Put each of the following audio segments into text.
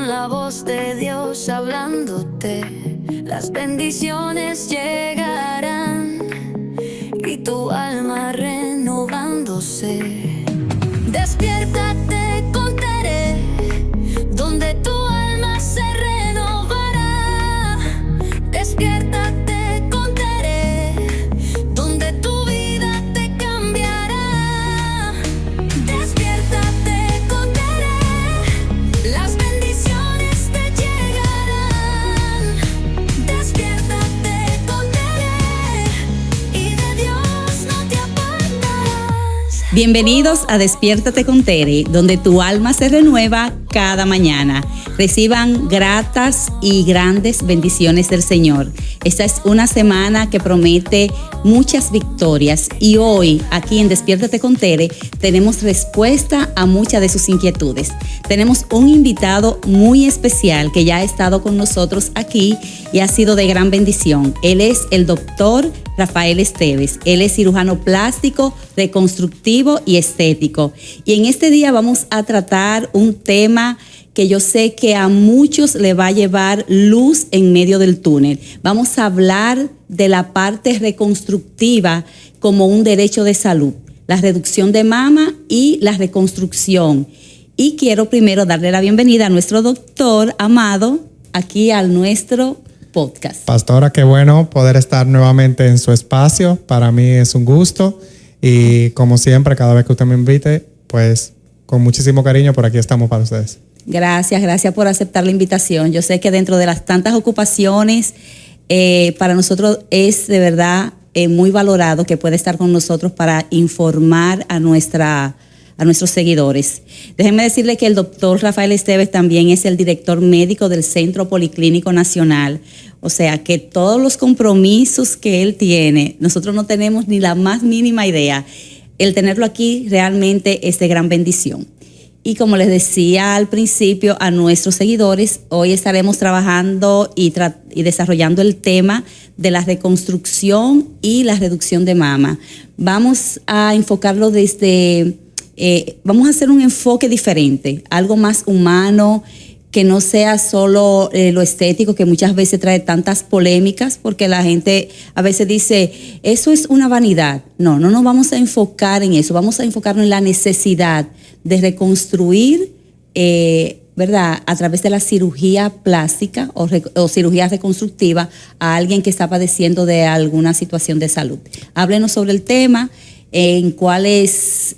la voz de Dios hablándote, las bendiciones llegarán y tu alma renovándose. Despiértate, contaré, donde tu alma se renovará. Despiértate, contaré, donde tu vida te cambiará. Despiértate, contaré, las bendiciones te llegarán. Despiértate, contaré, y de Dios no te apartarás. Bienvenidos a Despiértate con Tere, donde tu alma se renueva cada mañana. Reciban gratas y grandes bendiciones del Señor. Esta es una semana que promete muchas victorias y hoy aquí en Despiértate con Tere tenemos respuesta a muchas de sus inquietudes. Tenemos un invitado muy especial que ya ha estado con nosotros aquí y ha sido de gran bendición. Él es el doctor Rafael Esteves. Él es cirujano plástico, reconstructivo y estético. Y en este día vamos a tratar un tema que yo sé que a muchos le va a llevar luz en medio del túnel. Vamos a hablar de la parte reconstructiva como un derecho de salud, la reducción de mama y la reconstrucción. Y quiero primero darle la bienvenida a nuestro doctor amado aquí a nuestro podcast. Pastora, qué bueno poder estar nuevamente en su espacio. Para mí es un gusto y como siempre, cada vez que usted me invite, pues con muchísimo cariño por aquí estamos para ustedes. Gracias por aceptar la invitación. Yo sé que dentro de las tantas ocupaciones, para nosotros es de verdad muy valorado que pueda estar con nosotros para informar a nuestros seguidores. Déjenme decirle que el doctor Rafael Esteves también es el director médico del Centro Policlínico Nacional. O sea que todos los compromisos que él tiene, nosotros no tenemos ni la más mínima idea. El tenerlo aquí realmente es de gran bendición. Y como les decía al principio a nuestros seguidores, hoy estaremos trabajando y desarrollando el tema de la reconstrucción y la reducción de mama. Vamos a enfocarlo vamos a hacer un enfoque diferente, algo más humano, que no sea solo lo estético, que muchas veces trae tantas polémicas, porque la gente a veces dice, eso es una vanidad. No nos vamos a enfocar en eso, vamos a enfocarnos en la necesidad de reconstruir, ¿verdad?, a través de la cirugía plástica o cirugía reconstructiva a alguien que está padeciendo de alguna situación de salud. Háblenos sobre el tema, en cuáles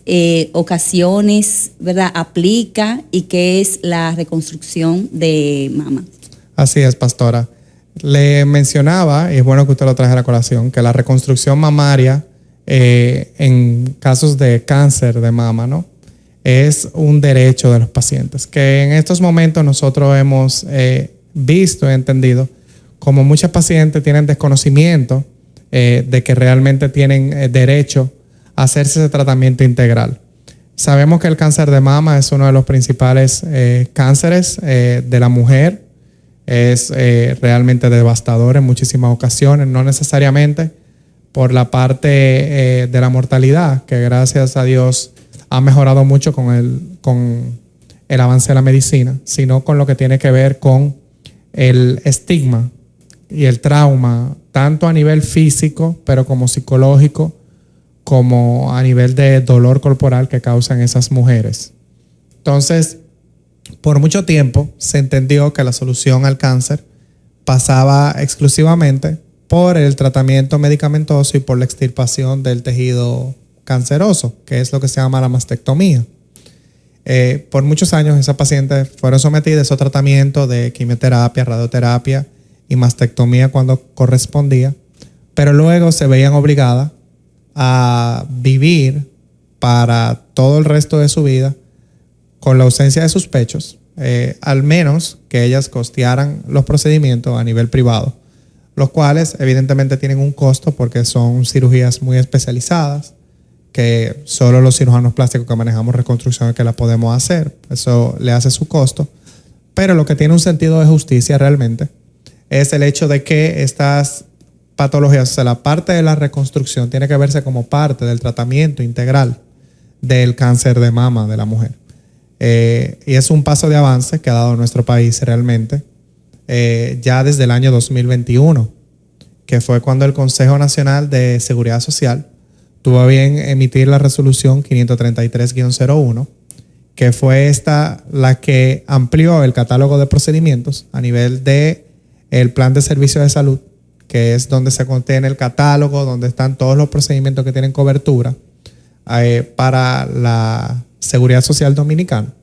ocasiones, ¿verdad?, aplica y qué es la reconstrucción de mama. Así es, pastora. Le mencionaba, y es bueno que usted lo traje a la colación, que la reconstrucción mamaria en casos de cáncer de mama, ¿no?, es un derecho de los pacientes, que en estos momentos nosotros hemos visto y entendido como muchos pacientes tienen desconocimiento de que realmente tienen derecho a hacerse ese tratamiento integral. Sabemos que el cáncer de mama es uno de los principales cánceres de la mujer. Es realmente devastador en muchísimas ocasiones, no necesariamente por la parte de la mortalidad, que gracias a Dios ha mejorado mucho con el avance de la medicina, sino con lo que tiene que ver con el estigma y el trauma, tanto a nivel físico, pero como psicológico, como a nivel de dolor corporal que causan esas mujeres. Entonces, por mucho tiempo se entendió que la solución al cáncer pasaba exclusivamente por el tratamiento medicamentoso y por la extirpación del tejido canceroso, que es lo que se llama la mastectomía. Por muchos años esas pacientes fueron sometidas a esos tratamientos de quimioterapia, radioterapia y mastectomía cuando correspondía, pero luego se veían obligadas a vivir para todo el resto de su vida con la ausencia de sus pechos, al menos que ellas costearan los procedimientos a nivel privado, los cuales evidentemente tienen un costo porque son cirugías muy especializadas, que solo los cirujanos plásticos que manejamos reconstrucciones que la podemos hacer. Eso le hace su costo. Pero lo que tiene un sentido de justicia realmente es el hecho de que estas patologías, o sea, la parte de la reconstrucción tiene que verse como parte del tratamiento integral del cáncer de mama de la mujer. Y es un paso de avance que ha dado nuestro país realmente, ya desde el año 2021, que fue cuando el Consejo Nacional de Seguridad Social tuvo a bien emitir la resolución 533-01, que fue esta la que amplió el catálogo de procedimientos a nivel de el plan de servicio de salud, que es donde se contiene el catálogo, donde están todos los procedimientos que tienen cobertura para la seguridad social dominicana.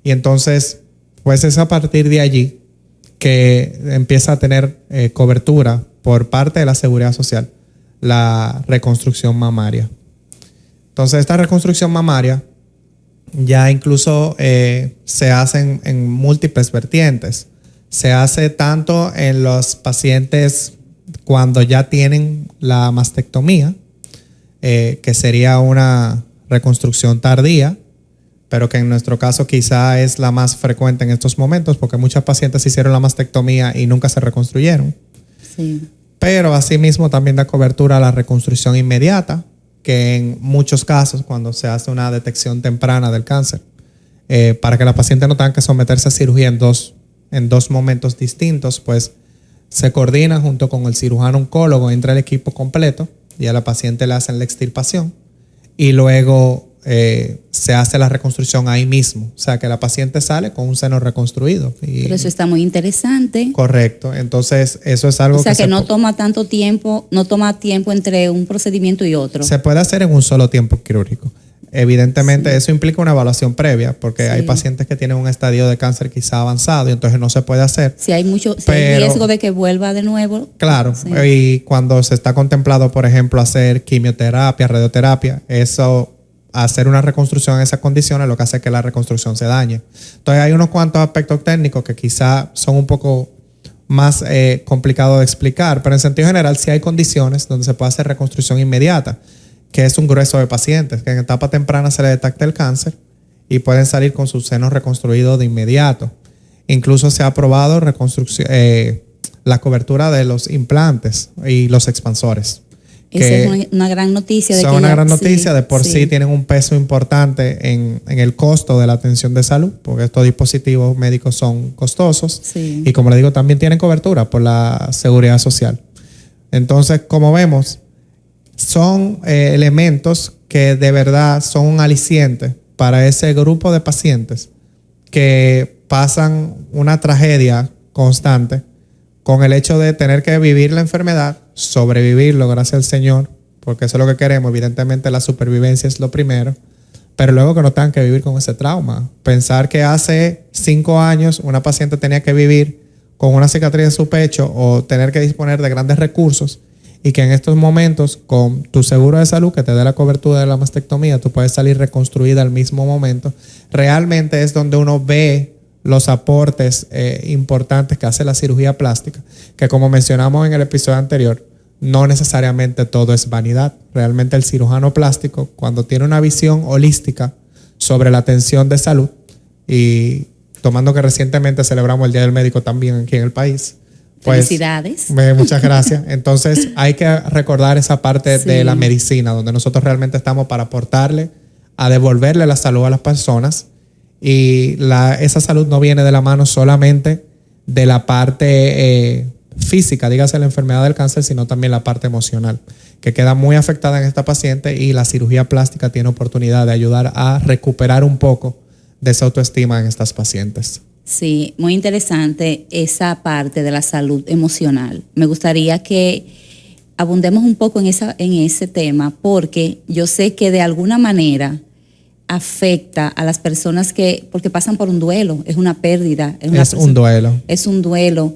Y entonces, pues es a partir de allí que empieza a tener cobertura por parte de la seguridad social la reconstrucción mamaria. Entonces, esta reconstrucción mamaria ya incluso se hace en múltiples vertientes. Se hace tanto en los pacientes cuando ya tienen la mastectomía, que sería una reconstrucción tardía, pero que en nuestro caso quizá es la más frecuente en estos momentos, porque muchas pacientes hicieron la mastectomía y nunca se reconstruyeron. Sí. Pero asimismo también da cobertura a la reconstrucción inmediata, que en muchos casos, cuando se hace una detección temprana del cáncer, para que la paciente no tenga que someterse a cirugía en dos momentos distintos, pues se coordina junto con el cirujano oncólogo, entra el equipo completo y a la paciente le hacen la extirpación y luego se hace la reconstrucción ahí mismo. O sea, que la paciente sale con un seno reconstruido. Pero eso está muy interesante. Correcto. Entonces, eso es algo o sea, que no toma tiempo entre un procedimiento y otro. Se puede hacer en un solo tiempo quirúrgico. Evidentemente, sí, eso implica una evaluación previa, porque sí, hay pacientes que tienen un estadio de cáncer quizá avanzado y entonces no se puede hacer. Si hay hay riesgo de que vuelva de nuevo. Claro, sí. Y cuando se está contemplado, por ejemplo, hacer quimioterapia, radioterapia, hacer una reconstrucción en esas condiciones lo que hace es que la reconstrucción se dañe. Entonces hay unos cuantos aspectos técnicos que quizá son un poco más complicados de explicar, pero en sentido general sí hay condiciones donde se puede hacer reconstrucción inmediata, que es un grueso de pacientes que en etapa temprana se le detecta el cáncer y pueden salir con sus senos reconstruidos de inmediato. Incluso se ha aprobado la cobertura de los implantes y los expansores. Esa es una gran noticia. Son una gran noticia, de por sí tienen un peso importante en el costo de la atención de salud, porque estos dispositivos médicos son costosos. Sí. Y como le digo, también tienen cobertura por la seguridad social. Entonces, como vemos, son elementos que de verdad son un aliciente para ese grupo de pacientes que pasan una tragedia constante con el hecho de tener que vivir la enfermedad, sobrevivirlo, gracias al Señor, porque eso es lo que queremos. Evidentemente la supervivencia es lo primero, pero luego que no tengan que vivir con ese trauma. Pensar que hace 5 años una paciente tenía que vivir con una cicatriz en su pecho o tener que disponer de grandes recursos, y que en estos momentos con tu seguro de salud que te dé la cobertura de la mastectomía, tú puedes salir reconstruida al mismo momento. Realmente es donde uno ve los aportes importantes que hace la cirugía plástica, que como mencionamos en el episodio anterior, no necesariamente todo es vanidad. Realmente el cirujano plástico, cuando tiene una visión holística sobre la atención de salud, y tomando que recientemente celebramos el Día del Médico también aquí en el país, pues, felicidades. Muchas gracias. Entonces hay que recordar esa parte de la medicina, donde nosotros realmente estamos para aportarle, a devolverle la salud a las personas. Y esa salud no viene de la mano solamente de la parte física, dígase la enfermedad del cáncer, sino también la parte emocional, que queda muy afectada en esta paciente, y la cirugía plástica tiene oportunidad de ayudar a recuperar un poco de esa autoestima en estas pacientes. Sí, muy interesante esa parte de la salud emocional. Me gustaría que abundemos un poco en ese tema, porque yo sé que de alguna manera afecta a las personas porque pasan por un duelo, es una pérdida. Es un duelo.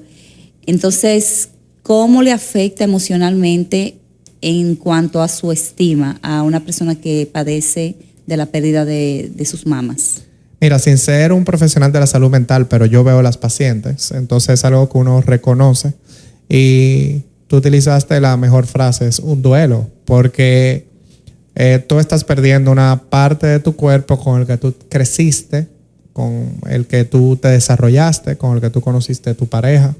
Entonces, ¿cómo le afecta emocionalmente en cuanto a su estima a una persona que padece de la pérdida de sus mamas? Mira, sin ser un profesional de la salud mental, pero yo veo a las pacientes, entonces es algo que uno reconoce, y tú utilizaste la mejor frase, es un duelo, porque tú estás perdiendo una parte de tu cuerpo con el que tú creciste, con el que tú te desarrollaste, con el que tú conociste a tu pareja,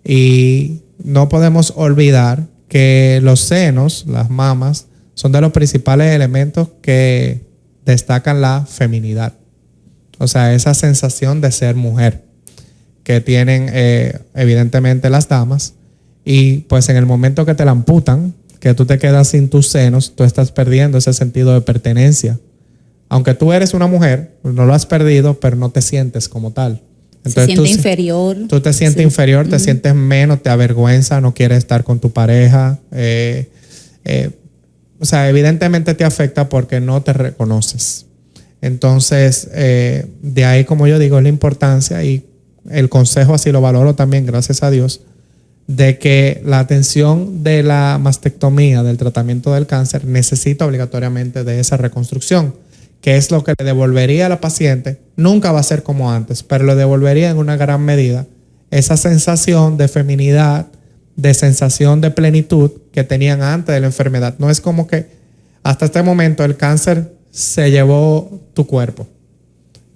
y no podemos olvidar que los senos, las mamas, son de los principales elementos que destacan la feminidad. O sea, esa sensación de ser mujer que tienen evidentemente las damas. Y pues en el momento que te la amputan, que tú te quedas sin tus senos, tú estás perdiendo ese sentido de pertenencia. Aunque tú eres una mujer, no lo has perdido, pero no te sientes como tal. Se siente inferior. Tú te sientes inferior, te sientes menos, te avergüenza, no quieres estar con tu pareja. O sea, evidentemente te afecta porque no te reconoces. Entonces, de ahí, como yo digo, la importancia, y el consejo así lo valoro también, gracias a Dios, de que la atención de la mastectomía, del tratamiento del cáncer, necesita obligatoriamente de esa reconstrucción, que es lo que le devolvería a la paciente. Nunca va a ser como antes, pero le devolvería en una gran medida esa sensación de feminidad, de sensación de plenitud que tenían antes de la enfermedad. No es como que hasta este momento el cáncer se llevó tu cuerpo,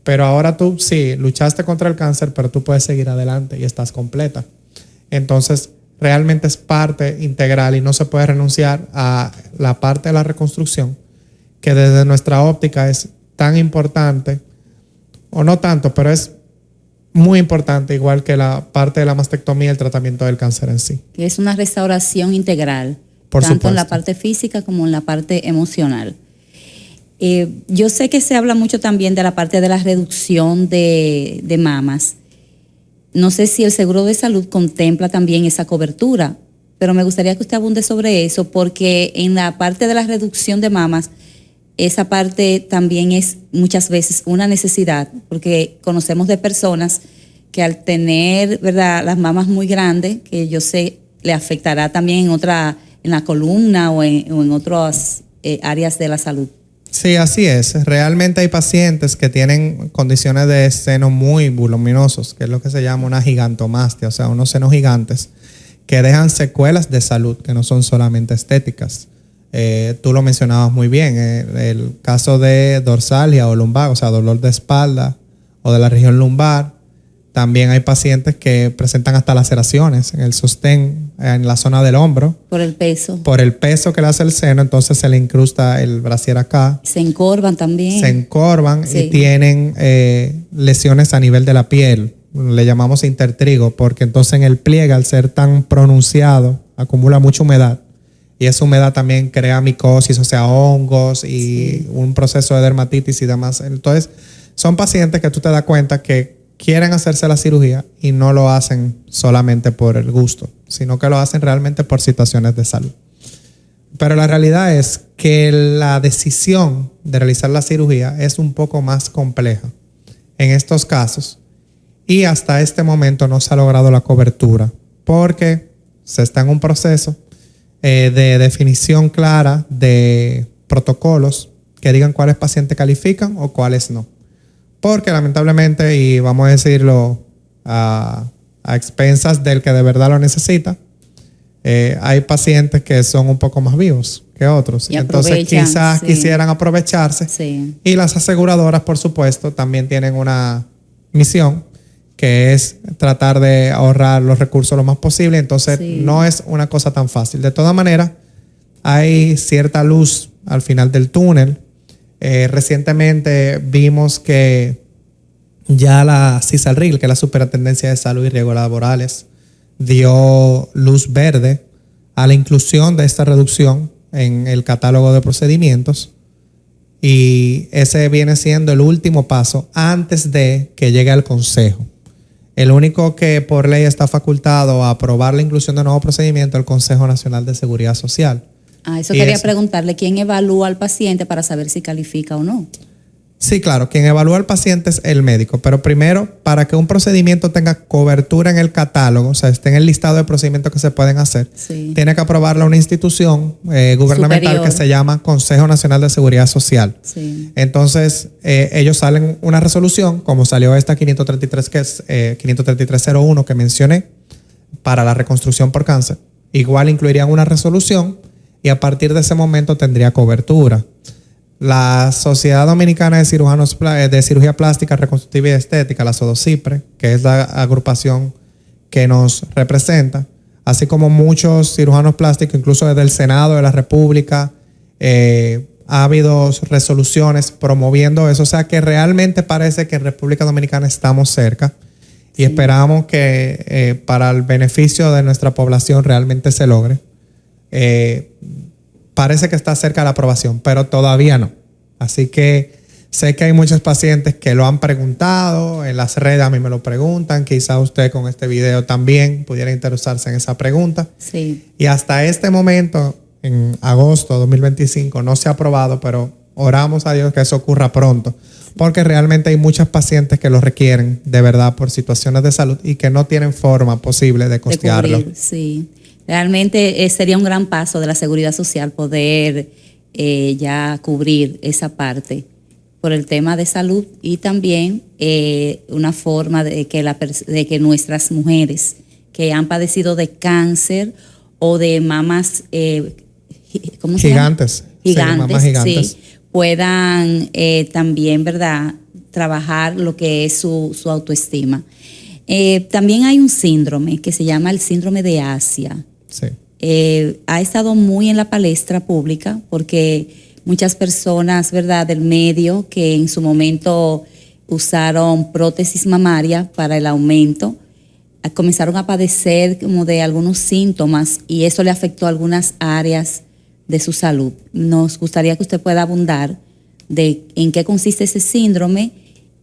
pero ahora tú sí luchaste contra el cáncer, pero tú puedes seguir adelante y estás completa. Entonces realmente es parte integral y no se puede renunciar a la parte de la reconstrucción, que desde nuestra óptica es tan importante, o no tanto, pero es muy importante, igual que la parte de la mastectomía, el tratamiento del cáncer en sí. Que es una restauración integral, Por tanto supuesto. en la parte física como en la parte emocional. Yo sé que se habla mucho también de la parte de la reducción de mamas. No sé si el seguro de salud contempla también esa cobertura, pero me gustaría que usted abunde sobre eso, porque en la parte de la reducción de mamas, esa parte también es muchas veces una necesidad, porque conocemos de personas que al tener, ¿verdad?, las mamas muy grandes, que yo sé le afectará también en la columna o en otras áreas de la salud. Sí, así es. Realmente hay pacientes que tienen condiciones de seno muy voluminosos, que es lo que se llama una gigantomastia, o sea, unos senos gigantes que dejan secuelas de salud, que no son solamente estéticas. Tú lo mencionabas muy bien, el caso de dorsalgia o lumbar, o sea, dolor de espalda o de la región lumbar. También hay pacientes que presentan hasta laceraciones en el sostén, en la zona del hombro. Por el peso. Por el peso que le hace el seno, entonces se le incrusta el brasier acá. Se encorvan también. Se encorvan, Sí. y tienen lesiones a nivel de la piel. Le llamamos intertrigo, porque entonces en el pliegue, al ser tan pronunciado, acumula mucha humedad. Y esa humedad también crea micosis, o sea, hongos y un proceso de dermatitis y demás. Entonces, son pacientes que tú te das cuenta que quieren hacerse la cirugía y no lo hacen solamente por el gusto, sino que lo hacen realmente por situaciones de salud. Pero la realidad es que la decisión de realizar la cirugía es un poco más compleja en estos casos, y hasta este momento no se ha logrado la cobertura porque se está en un proceso de definición clara de protocolos que digan cuáles pacientes califican o cuáles no. Porque lamentablemente, y vamos a decirlo a expensas del que de verdad lo necesita, hay pacientes que son un poco más vivos que otros. Y entonces quizás sí. quisieran aprovecharse. Sí. Y las aseguradoras, por supuesto, también tienen una misión, que es tratar de ahorrar los recursos lo más posible. Entonces Sí. no es una cosa tan fácil. De todas maneras, hay cierta luz al final del túnel. Recientemente vimos que ya la CISALRIL, que es la Superintendencia de Salud y Riesgos Laborales, dio luz verde a la inclusión de esta reducción en el catálogo de procedimientos, y ese viene siendo el último paso antes de que llegue al Consejo. El único que por ley está facultado a aprobar la inclusión de nuevos procedimientos es el Consejo Nacional de Seguridad Social. Eso Y quería eso. preguntarle, ¿quién evalúa al paciente para saber si califica o no? Sí, claro, quien evalúa al paciente es el médico, pero primero, para que un procedimiento tenga cobertura en el catálogo, o sea, esté en el listado de procedimientos que se pueden hacer, Sí. tiene que aprobarla una institución gubernamental Superior. que se llama Consejo Nacional de Seguridad Social. Sí. Entonces, ellos salen una resolución, como salió esta 533, que es 533-01 que mencioné, para la reconstrucción por cáncer. Igual incluirían una resolución y a partir de ese momento tendría cobertura. La Sociedad Dominicana de Cirujanos de Cirugía Plástica, Reconstructiva y Estética, la SODOCIPRE, que es la agrupación que nos representa, así como muchos cirujanos plásticos, incluso desde el Senado de la República, ha habido resoluciones promoviendo eso. O sea que realmente parece que en República Dominicana estamos cerca y esperamos que para el beneficio de nuestra población realmente se logre. Parece que está cerca la aprobación, pero todavía no. Así que sé que hay muchos pacientes que lo han preguntado, en las redes a mí me lo preguntan, quizá usted con este video también pudiera interesarse en esa pregunta. Sí. Y hasta este momento, en agosto de 2025, no se ha aprobado, pero oramos a Dios que eso ocurra pronto, porque realmente hay muchos pacientes que lo requieren de verdad por situaciones de salud y que no tienen forma posible de costearlo. De cubrir, sí. Realmente sería un gran paso de la seguridad social poder ya cubrir esa parte por el tema de salud y también una forma de que nuestras mujeres que han padecido de cáncer o de mamas ¿cómo se llama? Gigantes. Gigantes, Sí, mamás gigantes. sí, puedan también, ¿verdad?, trabajar lo que es su autoestima. También hay un síndrome que se llama el síndrome de Asia. Sí. Ha estado muy en la palestra pública porque muchas personas, ¿verdad?, del medio que en su momento usaron prótesis mamaria para el aumento, comenzaron a padecer como de algunos síntomas y eso le afectó a algunas áreas de su salud. Nos gustaría que usted pueda abundar de en qué consiste ese síndrome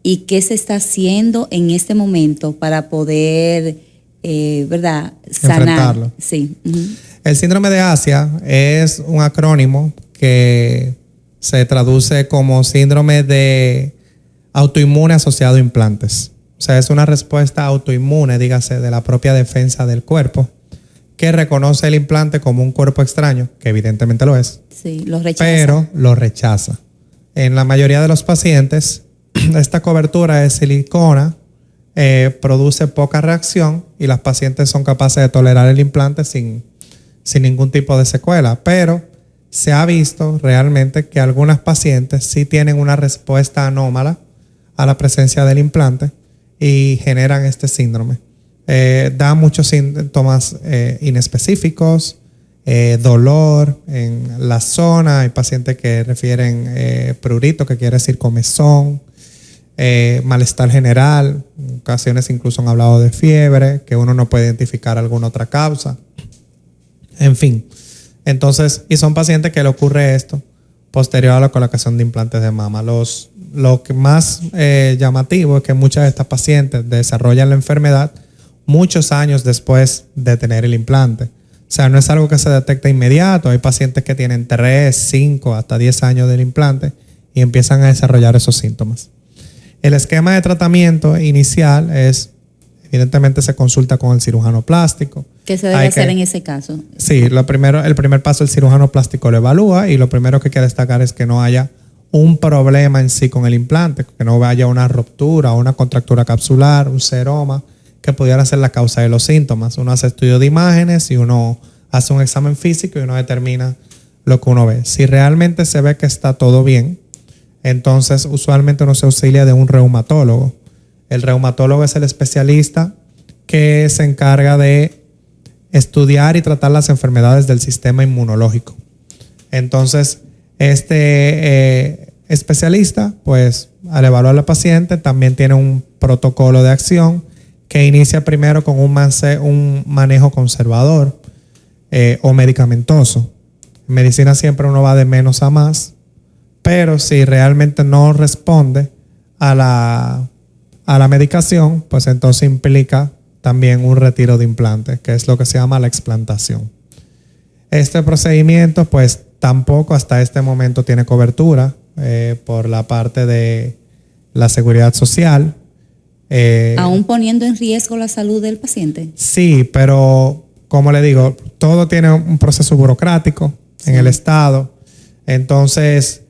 y qué se está haciendo en este momento para poder, ¿verdad?, sanar. Enfrentarlo. Sí. Uh-huh. El síndrome de Asia es un acrónimo que se traduce como síndrome de autoinmune asociado a implantes. O sea, es una respuesta autoinmune, dígase, de la propia defensa del cuerpo, que reconoce el implante como un cuerpo extraño, que evidentemente lo es, Sí, lo rechaza. pero lo rechaza. En la mayoría de los pacientes, esta cobertura de silicona produce poca reacción y las pacientes son capaces de tolerar el implante sin ningún tipo de secuela, pero se ha visto realmente que algunas pacientes sí tienen una respuesta anómala a la presencia del implante y generan este síndrome. Da muchos síntomas inespecíficos, dolor en la zona, hay pacientes que refieren prurito, que quiere decir comezón, malestar general, en ocasiones incluso han hablado de fiebre, que uno no puede identificar alguna otra causa. En fin, entonces, y son pacientes que le ocurre esto posterior a la colocación de implantes de mama. Lo que más llamativo es que muchas de estas pacientes desarrollan la enfermedad muchos años después de tener el implante. O sea, no es algo que se detecta inmediato. Hay pacientes que tienen 3, 5, hasta 10 años del implante y empiezan a desarrollar esos síntomas. El esquema de tratamiento inicial es, evidentemente se consulta con el cirujano plástico. ¿Qué se debe hacer en ese caso? Sí, el primer paso, el cirujano plástico lo evalúa y lo primero que hay que destacar es que no haya un problema en sí con el implante, que no haya una ruptura o una contractura capsular, un seroma, que pudiera ser la causa de los síntomas. Uno hace estudio de imágenes y uno hace un examen físico y uno determina lo que uno ve. Si realmente se ve que está todo bien, entonces usualmente uno se auxilia de un reumatólogo. El reumatólogo es el especialista que se encarga de estudiar y tratar las enfermedades del sistema inmunológico. Entonces, este especialista, pues al evaluar al paciente, también tiene un protocolo de acción que inicia primero con un manejo conservador o medicamentoso. En medicina siempre uno va de menos a más, pero si realmente no responde a la medicación, pues entonces implica también un retiro de implante, que es lo que se llama la explantación. Este procedimiento, pues tampoco hasta este momento tiene cobertura por la parte de la seguridad social. ¿Aún poniendo en riesgo la salud del paciente? Sí, pero como le digo, todo tiene un proceso burocrático en el Estado. Entonces,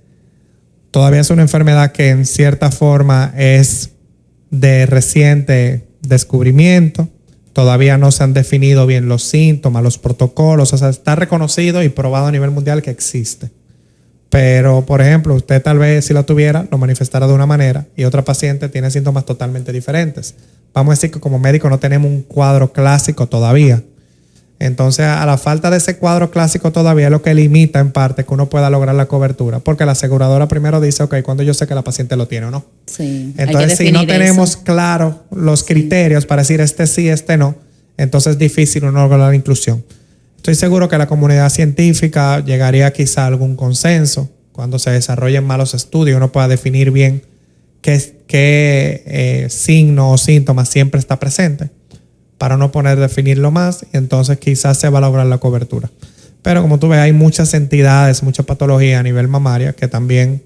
todavía es una enfermedad que en cierta forma es de reciente descubrimiento. Todavía no se han definido bien los síntomas, los protocolos. O sea, está reconocido y probado a nivel mundial que existe. Pero, por ejemplo, usted tal vez si lo tuviera, lo manifestara de una manera y otra paciente tiene síntomas totalmente diferentes. Vamos a decir que como médico no tenemos un cuadro clásico todavía. Entonces, a la falta de ese cuadro clásico todavía es lo que limita en parte que uno pueda lograr la cobertura, porque la aseguradora primero dice, ok, cuando yo sé que la paciente lo tiene o no. Sí, Entonces, si no tenemos claro los criterios para decir este sí, este no, entonces es difícil uno lograr la inclusión. Estoy seguro que la comunidad científica llegaría quizá a algún consenso cuando se desarrollen malos estudios, uno pueda definir bien qué signo o síntoma siempre está presente, para no poner definirlo más, y entonces quizás se va a lograr la cobertura. Pero como tú ves, hay muchas entidades, mucha patología a nivel mamaria que también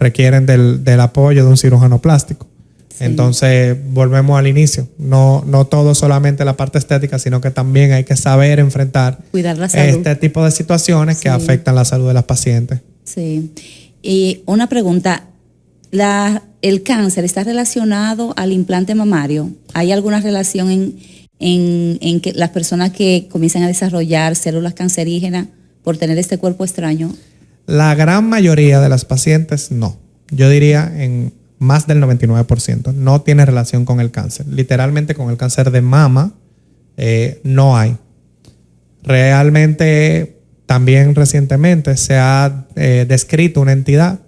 requieren del apoyo de un cirujano plástico. Sí. Entonces, volvemos al inicio. No todo solamente la parte estética, sino que también hay que saber enfrentar cuidar la salud. Este tipo de situaciones que afectan la salud de las pacientes. Sí. Y una pregunta, ¿el cáncer está relacionado al implante mamario? ¿Hay alguna relación en que las personas que comienzan a desarrollar células cancerígenas por tener este cuerpo extraño? La gran mayoría de las pacientes no. Yo diría en más del 99% no tiene relación con el cáncer. Literalmente con el cáncer de mama no hay. Realmente también recientemente se ha descrito una entidad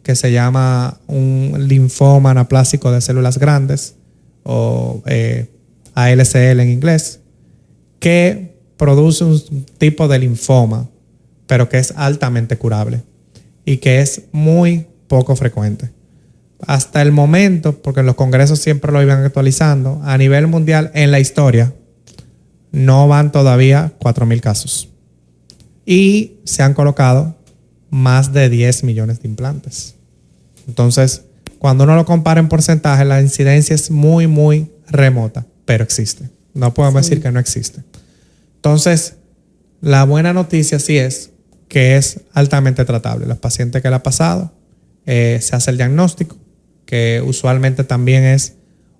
que se llama un linfoma anaplásico de células grandes o ALCL en inglés, que produce un tipo de linfoma, pero que es altamente curable y que es muy poco frecuente. Hasta el momento, porque en los congresos siempre lo iban actualizando, a nivel mundial en la historia no van todavía 4,000 casos. Y se han colocado más de 10 millones de implantes. Entonces, cuando uno lo compara en porcentaje, la incidencia es muy, muy remota, pero existe. No podemos decir que no existe. Entonces, la buena noticia sí es que es altamente tratable. Los pacientes que le ha pasado, se hace el diagnóstico, que usualmente también es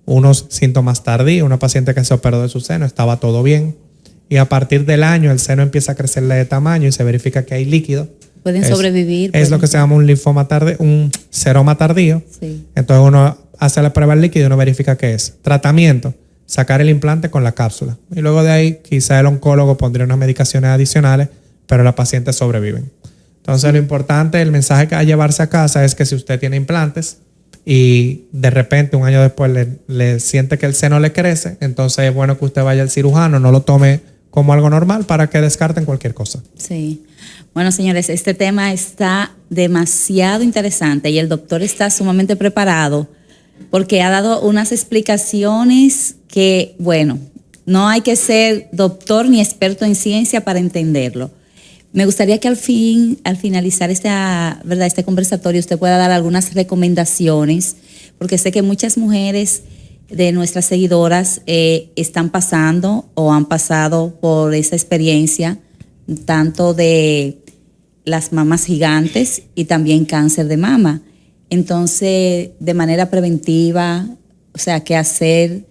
unos síntomas tardíos. Una paciente que se operó de su seno, estaba todo bien, y a partir del año el seno empieza a crecerle de tamaño y se verifica que hay líquido. Pueden sobrevivir. Es lo que se llama un linfoma tardío, un seroma tardío. Sí. Entonces uno hace la prueba del líquido y uno verifica qué es. Tratamiento, sacar el implante con la cápsula. Y luego de ahí quizá el oncólogo pondría unas medicaciones adicionales, pero las pacientes sobreviven. Entonces lo importante, el mensaje que hay a llevarse a casa es que si usted tiene implantes y de repente un año después le siente que el seno le crece, entonces es bueno que usted vaya al cirujano, no lo tome como algo normal para que descarten cualquier cosa. Sí. Bueno, señores, este tema está demasiado interesante y el doctor está sumamente preparado porque ha dado unas explicaciones que, bueno, no hay que ser doctor ni experto en ciencia para entenderlo. Me gustaría que al finalizar este conversatorio usted pueda dar algunas recomendaciones, porque sé que muchas mujeres de nuestras seguidoras están pasando o han pasado por esa experiencia, tanto de las mamas gigantes y también cáncer de mama. Entonces, de manera preventiva, o sea, qué hacer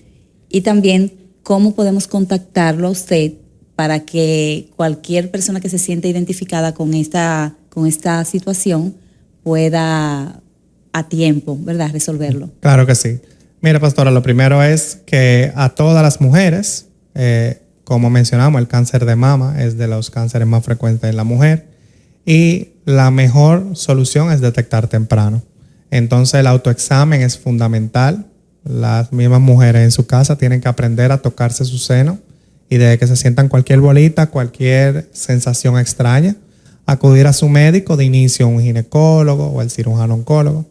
y también cómo podemos contactarlo a usted para que cualquier persona que se siente identificada con esta situación pueda a tiempo, ¿verdad?, resolverlo. Claro que sí. Mira, pastora, lo primero es que a todas las mujeres, como mencionamos, el cáncer de mama es de los cánceres más frecuentes en la mujer y la mejor solución es detectar temprano. Entonces el autoexamen es fundamental. Las mismas mujeres en su casa tienen que aprender a tocarse su seno y desde que se sientan cualquier bolita, cualquier sensación extraña, acudir a su médico de inicio, un ginecólogo o el cirujano oncólogo.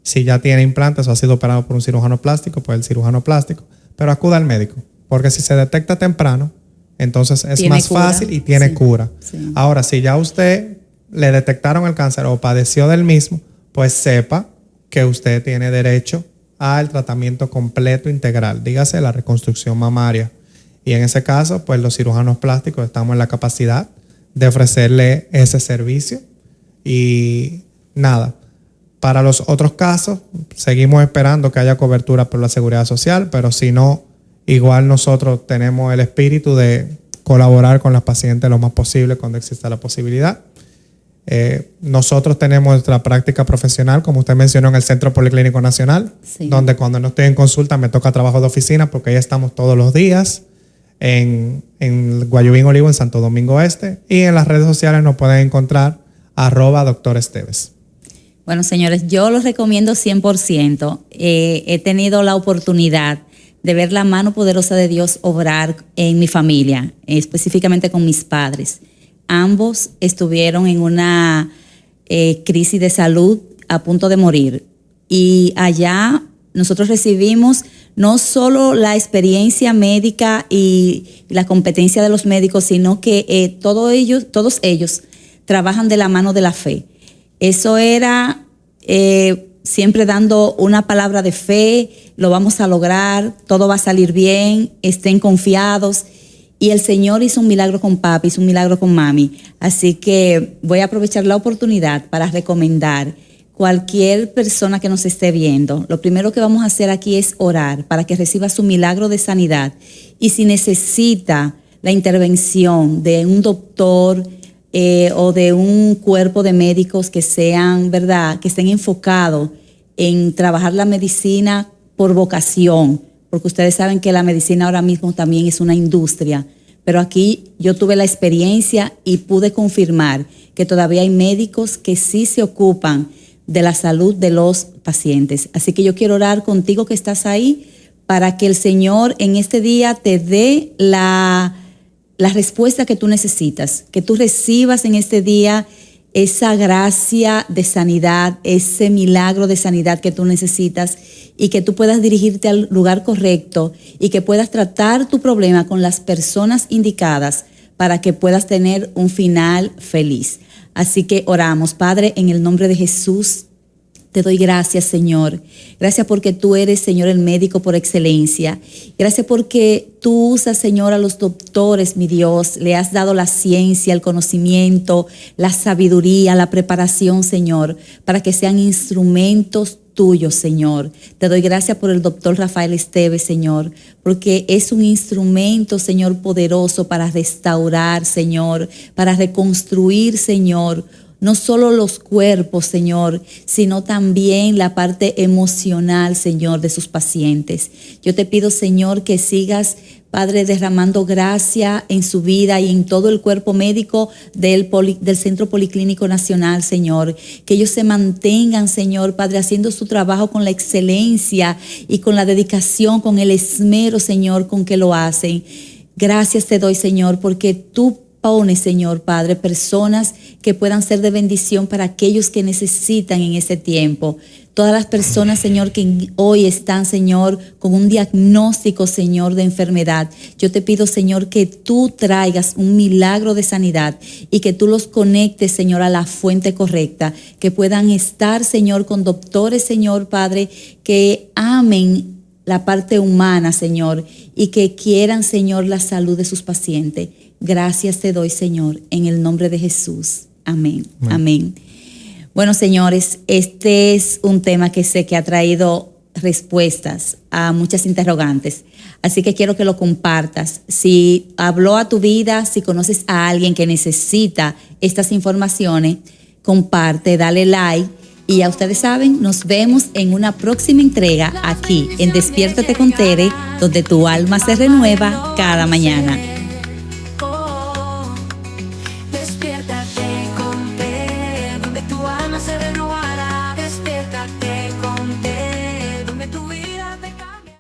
Si ya tiene implantes o ha sido operado por un cirujano plástico, pues el cirujano plástico. Pero acuda al médico, porque si se detecta temprano, entonces es más fácil y tiene cura. Sí. Ahora, si ya usted le detectaron el cáncer o padeció del mismo, pues sepa que usted tiene derecho al tratamiento completo integral, dígase la reconstrucción mamaria. Y en ese caso, pues los cirujanos plásticos estamos en la capacidad de ofrecerle ese servicio. Y nada, para los otros casos, seguimos esperando que haya cobertura por la Seguridad Social, pero si no, igual nosotros tenemos el espíritu de colaborar con las pacientes lo más posible cuando exista la posibilidad. Nosotros tenemos nuestra práctica profesional, como usted mencionó, en el Centro Policlínico Nacional, sí, donde cuando no estoy en consulta me toca trabajo de oficina porque ahí estamos todos los días. en Guayubín Olivo, en Santo Domingo Este. Y en las redes sociales nos pueden encontrar @Dr. Esteves. Bueno, señores, yo los recomiendo 100%. He tenido la oportunidad de ver la mano poderosa de Dios obrar en mi familia, específicamente con mis padres. Ambos estuvieron en una crisis de salud a punto de morir. Y allá nosotros recibimos no solo la experiencia médica y la competencia de los médicos, sino que todos ellos trabajan de la mano de la fe. Eso era siempre dando una palabra de fe: lo vamos a lograr, todo va a salir bien, estén confiados. Y el Señor hizo un milagro con papi, hizo un milagro con mami. Así que voy a aprovechar la oportunidad para recomendar cualquier persona que nos esté viendo. Lo primero que vamos a hacer aquí es orar para que reciba su milagro de sanidad. Y si necesita la intervención de un doctor o de un cuerpo de médicos que sean, ¿verdad?, que estén enfocados en trabajar la medicina por vocación, porque ustedes saben que la medicina ahora mismo también es una industria, pero aquí yo tuve la experiencia y pude confirmar que todavía hay médicos que sí se ocupan de la salud de los pacientes. Así que yo quiero orar contigo que estás ahí para que el Señor en este día te dé la respuesta que tú necesitas, que tú recibas en este día esa gracia de sanidad, ese milagro de sanidad que tú necesitas, y que tú puedas dirigirte al lugar correcto y que puedas tratar tu problema con las personas indicadas para que puedas tener un final feliz. Así que oramos. Padre, en el nombre de Jesús, te doy gracias, Señor. Gracias porque tú eres, Señor, el médico por excelencia. Gracias porque tú usas, Señor, a los doctores, mi Dios. Le has dado la ciencia, el conocimiento, la sabiduría, la preparación, Señor, para que sean instrumentos tuyos, Señor. Te doy gracias por el doctor Rafael Esteves, Señor, porque es un instrumento, Señor, poderoso para restaurar, Señor, para reconstruir, Señor, no solo los cuerpos, Señor, sino también la parte emocional, Señor, de sus pacientes. Yo te pido, Señor, que sigas, Padre, derramando gracia en su vida y en todo el cuerpo médico del Centro Policlínico Nacional, Señor. Que ellos se mantengan, Señor, Padre, haciendo su trabajo con la excelencia y con la dedicación, con el esmero, Señor, con que lo hacen. Gracias te doy, Señor, porque tú pones, Señor, Padre, personas que puedan ser de bendición para aquellos que necesitan en ese tiempo. Todas las personas, Señor, que hoy están, Señor, con un diagnóstico, Señor, de enfermedad. Yo te pido, Señor, que tú traigas un milagro de sanidad y que tú los conectes, Señor, a la fuente correcta. Que puedan estar, Señor, con doctores, Señor, Padre, que amen la parte humana, Señor, y que quieran, Señor, la salud de sus pacientes. Gracias te doy, Señor, en el nombre de Jesús. Amén. Amén. Amén. Bueno, señores, este es un tema que sé que ha traído respuestas a muchas interrogantes. Así que quiero que lo compartas. Si habló a tu vida, si conoces a alguien que necesita estas informaciones, comparte, dale like. Y ya ustedes saben, nos vemos en una próxima entrega aquí en Despiértate con Tere, donde tu alma se renueva cada mañana.